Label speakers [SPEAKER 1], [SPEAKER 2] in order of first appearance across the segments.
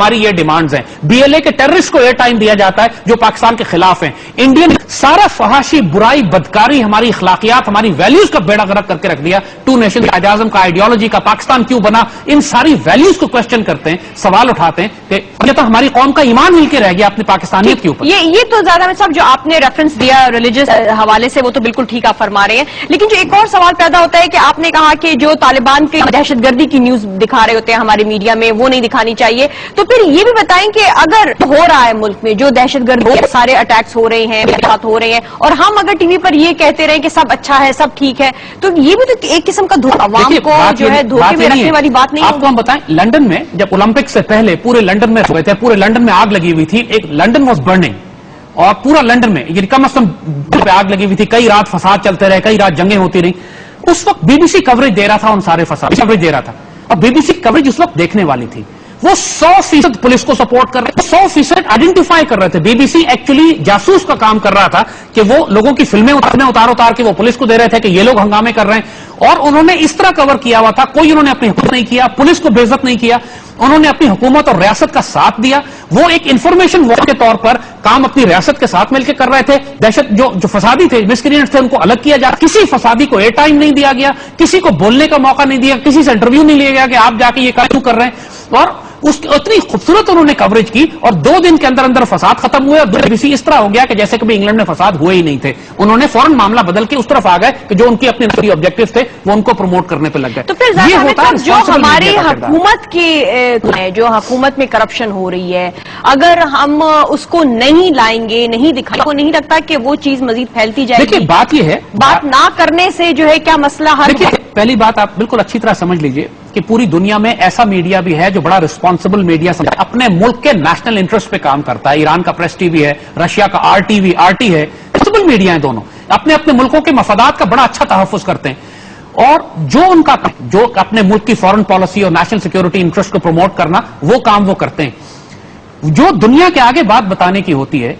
[SPEAKER 1] ہماری یہ ڈیمانڈز ہیں. BLA کے ٹیررسٹ کو ایئر ٹائم دیا جاتا ہے جو پاکستان کے خلاف ہیں. انڈین سارا فحاشی برائی بدکاری ہماری اخلاقیات ہماری ویلیوز کا بیڑا غرق کر کے رکھ دیا. ٹو نیشن قائد اعظم کا آئیڈیالوجی کا پاکستان کیوں بنا, ان ساری ویلیوز کو کوشچن کرتے ہیں, سوال اٹھاتے ہیں کہ یہ تو ہماری قوم کا ایمان مل کے رہ گیا اپنی پاکستانیت کے اوپر.
[SPEAKER 2] یہ تو زیادہ میں صاحب جو آپ نے ریفرنس دیا ریلیجس حوالے سے وہ تو بالکل ٹھیک آپ فرما رہے ہیں, لیکن جو ایک اور سوال پیدا ہوتا ہے کہ آپ نے کہا کہ جو طالبان کے دہشت گردی کی نیوز دکھا رہے ہوتے ہیں ہمارے میڈیا میں وہ نہیں دکھانی چاہیے, تو پھر یہ بھی بتائیں کہ اگر ہو رہا ہے ملک میں جو دہشت گرد سارے اٹیکس ہو رہے ہیں ہو رہے ہیں اور ہم اگر ٹی وی پر یہ کہتے رہے کہ سب اچھا ہے سب ٹھیک ہے, تو یہ بھی تو ایک قسم کا عوام کو جو ہے دھوکے میں رکھنے والی بات نہیں.
[SPEAKER 1] آپ کو ہم بتائیں, لندن میں جب اولمپک سے پہلے پورے لندن میں ہوئے تھے, پورے لندن میں آگ لگی ہوئی تھی, ایک لندن واز برننگ, اور پورا لندن میں یہ کم از کم پہ آگ لگی ہوئی تھی, کئی رات فساد چلتے رہے, کئی رات جنگیں ہوتی رہی. اس وقت BBC کوریج دے رہا تھا, ان سارے فساد کوریج دے رہا تھا, اور BBC کوریج اس وقت دیکھنے والی تھی. وہ 100% پولیس کو سپورٹ کر رہے تھے, 100% آئیڈینٹیفائی کر رہے تھے. BBC ایکچولی جاسوس کا کام کر رہا تھا کہ وہ لوگوں کی فلمیں اتار کے وہ پولیس کو دے رہے تھے کہ یہ لوگ ہنگامے کر رہے ہیں, اور انہوں نے اس طرح کور کیا ہوا تھا, کوئی انہوں نے اپنی حکومت نہیں کیا, پولیس کو بے عزت نہیں کیا, انہوں نے اپنی حکومت اور ریاست کا ساتھ دیا. وہ ایک انفارمیشن وار کے طور پر کام اپنی ریاست کے ساتھ مل کے کر رہے تھے. دہشت جو فسادی تھے, مسکرینٹس تھے, ان کو الگ کیا جا, کسی فسادی کو ایئر ٹائم نہیں دیا گیا, کسی کو بولنے کا موقع نہیں دیا, کسی سے انٹرویو نہیں لیا گیا کہ آپ جا کے یہ کیوں کر رہے ہیں. اور اس اتنی خوبصورت انہوں نے کوریج کی, اور 2 دن کے اندر اندر فساد ختم ہوئے, اور BBC اس طرح ہو گیا کہ جیسے کبھی انگلینڈ میں فساد ہوئے ہی نہیں تھے. انہوں نے فوراً معاملہ بدل کے اس طرف آ گئے کہ جو ان کی اپنے آبجیکٹو تھے وہ ان کو پروموٹ کرنے پہ لگ گئے.
[SPEAKER 2] تو پھر یہ ہوتا ہے جو ہماری حکومت کی جو حکومت میں کرپشن ہو رہی ہے, اگر ہم اس کو نہیں لائیں گے, نہیں دکھائیں, کو نہیں لگتا کہ وہ چیز مزید پھیلتی جائے گی.
[SPEAKER 1] دیکھیے بات یہ ہے,
[SPEAKER 2] بات نہ کرنے سے جو ہے کیا مسئلہ حل.
[SPEAKER 1] پہلی بات آپ بالکل اچھی طرح سمجھ لیجئے کہ پوری دنیا میں ایسا میڈیا بھی ہے جو بڑا رسپانسبل میڈیا اپنے ملک کے نیشنل انٹرسٹ پہ کام کرتا ہے. ایران کا پریس ٹی وی ہے, رشیا کا RT ہے, رسپانسبل میڈیا ہیں دونوں, اپنے اپنے ملکوں کے مفادات کا بڑا اچھا تحفظ کرتے ہیں, اور جو اپنے ملک کی فورن پالیسی اور نیشنل سیکورٹی انٹرسٹ کو پروموٹ کرنا وہ کام وہ کرتے ہیں. جو دنیا کے آگے بات بتانے کی ہوتی ہے,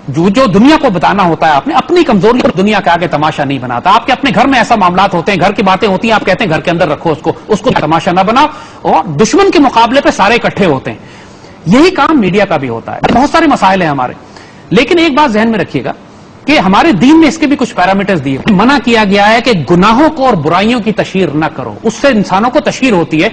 [SPEAKER 1] جو دنیا کو بتانا ہوتا ہے, آپ نے اپنی کمزوری اور دنیا کے آگے تماشا نہیں بناتا. آپ کے اپنے گھر میں ایسا معاملات ہوتے ہیں, گھر کی باتیں ہوتی ہیں, آپ کہتے ہیں گھر کے اندر رکھو اس کو تماشا نہ بناؤ, اور دشمن کے مقابلے پہ سارے اکٹھے ہوتے ہیں. یہی کام میڈیا کا بھی ہوتا ہے. بہت سارے مسائل ہیں ہمارے, لیکن ایک بات ذہن میں رکھیے گا کہ ہمارے دین میں اس کے بھی کچھ پیرامیٹرز دیے, منع کیا گیا ہے کہ گناہوں کو اور برائیوں کی تشہیر نہ کرو, اس سے انسانوں کو تشہیر ہوتی ہے.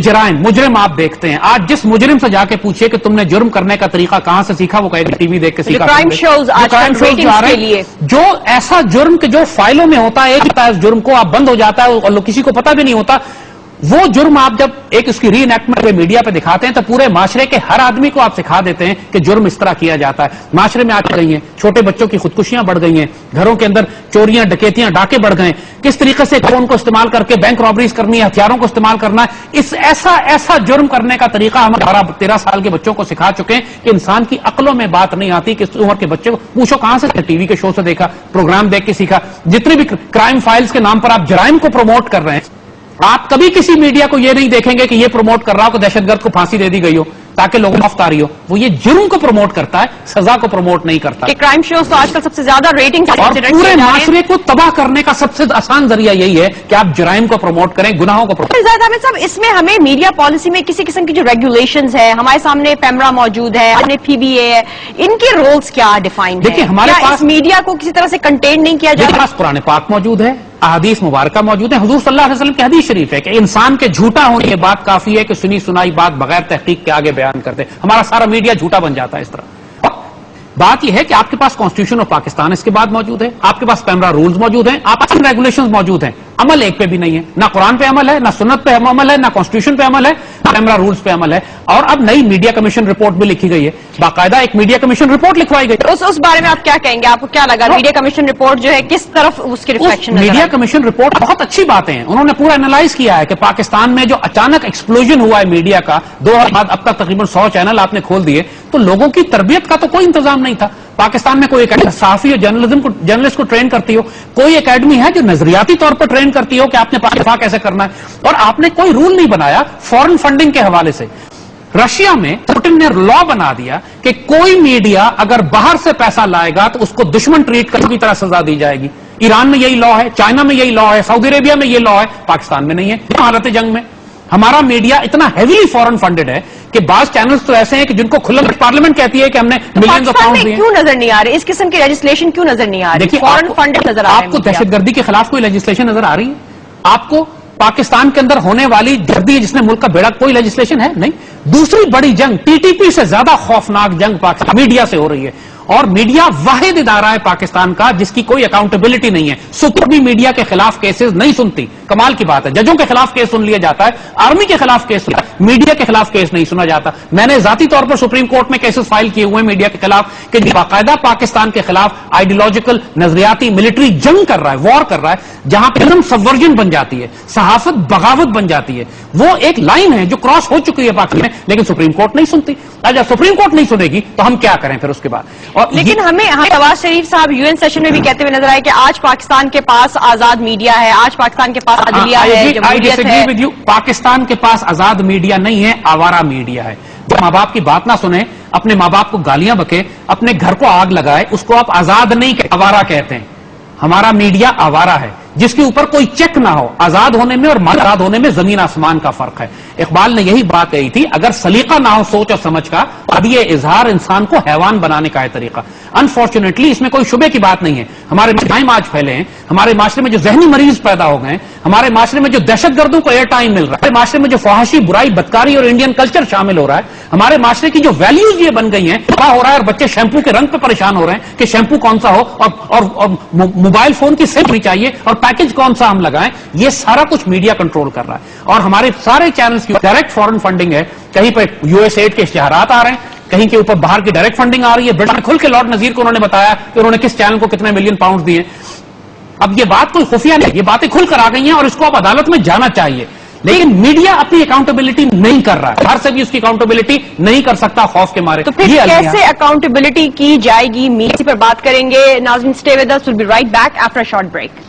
[SPEAKER 1] جرائم مجرم آپ دیکھتے ہیں, آج جس مجرم سے جا کے پوچھئے کہ تم نے جرم کرنے کا طریقہ کہاں سے سیکھا, وہ کہے گا ٹی وی دیکھ کے سیکھا.
[SPEAKER 2] کرائم شوز آ رہے ہیں,
[SPEAKER 1] جو ایسا جرم کہ جو فائلوں میں ہوتا ہے, ایک اس جرم کو آپ بند ہو جاتا ہے اور کسی کو پتہ بھی نہیں ہوتا, وہ جرم آپ جب ایک اس کی ری انیکٹمنٹ پہ میڈیا پہ دکھاتے ہیں تو پورے معاشرے کے ہر آدمی کو آپ سکھا دیتے ہیں کہ جرم اس طرح کیا جاتا ہے. معاشرے میں آ گئی ہیں, چھوٹے بچوں کی خودکشیاں بڑھ گئی ہیں, گھروں کے اندر چوریاں ڈکیتیاں ڈاکے بڑھ گئے, کس طریقے سے فون کو استعمال کر کے بینک رابریز کرنی ہے, ہتھیاروں کو استعمال کرنا ہے. اس ایسا جرم کرنے کا طریقہ ہم 12-13 سال کے بچوں کو سکھا چکے ہیں کہ انسان کی عقلوں میں بات نہیں آتی کہ اس عمر کے بچے کو پوچھو کہاں سے ٹی وی کے شو سے دیکھا, پروگرام دیکھ کے سیکھا. جتنے بھی کرائم فائلز کے نام پر آپ جرائم کو پروموٹ کر رہے ہیں, آپ کبھی کسی میڈیا کو یہ نہیں دیکھیں گے کہ یہ پروموٹ کر رہا ہو کہ دہشت گرد کو پھانسی دے دی گئی ہو تاکہ لوگوں کو مفت آ رہی ہو. وہ یہ جرم کو پروموٹ کرتا ہے, سزا کو پروموٹ نہیں کرتا.
[SPEAKER 2] کہ کرائم شوز تو آج کل سب سے زیادہ ریٹنگ
[SPEAKER 1] اور پورے معاشرے کو تباہ کرنے کا سب سے آسان ذریعہ یہی ہے کہ آپ جرائم کو پروموٹ کریں, گناہوں کو پروموٹ.
[SPEAKER 2] زیادہ میں صاحب اس میں ہمیں میڈیا پالیسی میں کسی قسم کی جو ریگولیشنز ہے, ہمارے سامنے پیمرا موجود ہے, ہمارے PBA ہے, ان کے رولز کیا ڈیفائنڈ ہیں؟
[SPEAKER 1] دیکھیے ہمارے پاس
[SPEAKER 2] میڈیا کو کسی طرح سے کنٹین نہیں کیا جاتا.
[SPEAKER 1] پاس قرآن پاک موجود ہے, احادیث مبارکہ موجود ہیں. حضور صلی اللہ علیہ وسلم کی حدیث شریف ہے کہ انسان کے جھوٹا ہونے کی بات کافی ہے کہ سنی سنائی بات بغیر تحقیق کے آگے بیان کرتے. ہمارا سارا میڈیا جھوٹا بن جاتا ہے اس طرح. بات یہ ہے کہ آپ کے پاس کانسٹیٹیوشن آف پاکستان اس کے بعد موجود ہے, آپ کے پاس پیمرا رولز موجود ہیں, آپ کے ریگولیشنز موجود ہیں, عمل ایک پہ بھی نہیں ہے. نہ قرآن پہ عمل ہے, نہ سنت پہ عمل ہے, نہ کانسٹیٹیوشن پہ عمل ہے, نہ پیمرا رولز پہ عمل ہے. اور اب نئی میڈیا کمیشن رپورٹ بھی لکھی گئی ہے, باقاعدہ ایک میڈیا کمیشن رپورٹ لکھوائی گئی.
[SPEAKER 2] اس بارے میں آپ کیا کہیں گے؟ آپ کو کیا لگا میڈیا کمیشن رپورٹ جو ہے کس طرف اس کی ریفلیکشن؟
[SPEAKER 1] میڈیا کمیشن رپورٹ بہت اچھی باتیں ہیں, انہوں نے پورا انالائز کیا ہے کہ پاکستان میں جو اچانک ایکسپلوژن ہوا ہے میڈیا کا 2000 بعد اب تک تقریباً 100 چینل آپ نے کھول دیے, تو لوگوں کی تربیت کا تو کوئی انتظام نہیں تھا. پاکستان میں کوئی صحافی اور جرنلسٹ کو ٹرین کرتی ہو, کوئی اکیڈمی ہے جو نظریاتی طور پر ٹرین کرتی ہو کہ آپ نے دفاع کیسے کرنا ہے, اور آپ نے کوئی رول نہیں بنایا فورن فنڈنگ کے حوالے سے. رشیا میں پوٹن نے لا بنا دیا کہ کوئی میڈیا اگر باہر سے پیسہ لائے گا تو اس کو دشمن ٹریٹ کرنے کی طرح سزا دی جائے گی. ایران میں یہی لا ہے, چائنا میں یہی لا ہے, سعودی عربیہ میں یہ لا ہے, پاکستان میں نہیں ہے. حالت جنگ میں ہمارا میڈیا اتنا ہیویلی فورن فنڈڈ ہے کہ بعض چینلز تو ایسے ہیں کہ جن کو کھلا پارلیمنٹ کہتی ہے کہ ہم نے ملینز آف پاؤنڈ دیے.
[SPEAKER 2] کیوں نظر نہیں آ رہے اس قسم کی لیجسلیشن؟ کیوں نظر نہیں آ رہی؟
[SPEAKER 1] دیکھیے
[SPEAKER 2] فورن فنڈڈ نظر آ رہا ہے.
[SPEAKER 1] آپ کو دہشت گردی کے خلاف کوئی لیجسلیشن نظر آ رہی ہے؟ آپ کو پاکستان کے اندر ہونے والی گردی جس نے ملک کا بیڑا کوئی لیجسلیشن ہے؟ نہیں. دوسری بڑی جنگ ٹی ٹی پی سے زیادہ خوفناک جنگ پاکستان میڈیا سے ہو رہی ہے, اور میڈیا واحد ادارہ ہے پاکستان کا جس کی کوئی اکاؤنٹیبلٹی نہیں ہے. سپر بھی میڈیا کے خلاف کیسز نہیں سنتی, کمال کی بات ہے. ججوں کے خلاف کیس سن لیا جاتا ہے, آرمی کے خلاف کیس سنا, میڈیا کے خلاف کیس نہیں سنا جاتا. میں نے ذاتی طور پر سپریم کورٹ میں کیسز فائل کیے ہوئے ہیں میڈیا کے خلاف کہ باقاعدہ پاکستان کے خلاف آئیڈیولوجیکل نظریاتی ملٹری جنگ کر رہا ہے, وار کر رہا ہے, جہاں پہ علم سبورجن بن جاتی ہے, صحافت بغاوت بن جاتی ہے. وہ ایک لائن ہے جو کراس ہو چکی ہے پاکستان میں, لیکن سپریم کورٹ نہیں سنتی. جب سپریم کورٹ نہیں سنے گی تو ہم کیا کریں پھر اس کے بعد؟ اور
[SPEAKER 2] لیکن ہمیں نواز شریف صاحب یو این سیشن میں بھی کہتے ہوئے نظر آئے کہ آج پاکستان کے پاس آزاد میڈیا ہے, آج پاکستان کے پاس عدلیہ ہے, جمہوریت ہے.
[SPEAKER 1] پاکستان کے پاس آزاد میڈیا نہیں ہے, آوارہ میڈیا ہے. جو ماں باپ کی بات نہ سنے, اپنے ماں باپ کو گالیاں بکے, اپنے گھر کو آگ لگائے, اس کو آپ آزاد نہیں کہتے, آوارہ کہتے ہیں. ہمارا میڈیا آوارہ ہے جس کے اوپر کوئی چیک نہ ہو. آزاد ہونے میں اور آزاد ہونے میں زمین آسمان کا فرق ہے. اقبال نے یہی بات کہی تھی, اگر سلیقہ نہ ہو سوچ اور سمجھ کا, اب یہ اظہار انسان کو حیوان بنانے کا ہے طریقہ. انفارچونیٹلی اس میں کوئی شبے کی بات نہیں ہے. ہمارے ٹائم آج پھیلے ہیں, ہمارے معاشرے میں جو ذہنی مریض پیدا ہو گئے, ہمارے معاشرے میں جو دہشت گردوں کو ایئر ٹائم مل رہا ہے, ہمارے معاشرے میں جو فحاشی, برائی, بدکاری اور انڈین کلچر شامل ہو رہا ہے, ہمارے معاشرے کی جو ویلیوز یہ بن گئی ہیں, کیا ہو رہا ہے, اور بچے شیمپو کے رنگ پہ پریشان ہو رہے ہیں کہ شیمپو کون سا ہو, اور موبائل فون کی سم بھی چاہیے, اور پیکج کون سا ہم لگائیں. یہ سارا کچھ میڈیا کنٹرول کر رہا ہے. اور ہمارے سارے چینلز کی ڈائریکٹ فورن فنڈنگ ہے. کہیں پہ یو ایس ایڈ کے اشتہارات آ رہے ہیں, کہیں کے اوپر باہر کی ڈائریکٹ فنڈنگ آ رہی ہے. برٹن کھل کے لارڈ نذیر کو انہوں نے بتایا کہ انہوں نے کس چینل کو کتنے ملین پاؤنڈ دیے. اب یہ بات کوئی خفیہ نہیں, یہ باتیں کھل کر آ گئی ہیں اور اس کو اب عدالت میں جانا چاہیے. لیکن میڈیا اپنی اکاؤنٹیبلٹی نہیں کر رہا ہے, ہر سے بھی اس کی اکاؤنٹیبلٹی نہیں کر سکتا خوف کے مارے.
[SPEAKER 2] تو پھر کیسے اکاؤنٹیبلٹی کی جائے گی؟ میڈیا پر بات کریں گے. ناظرین, stay with us, will be right back after a short break.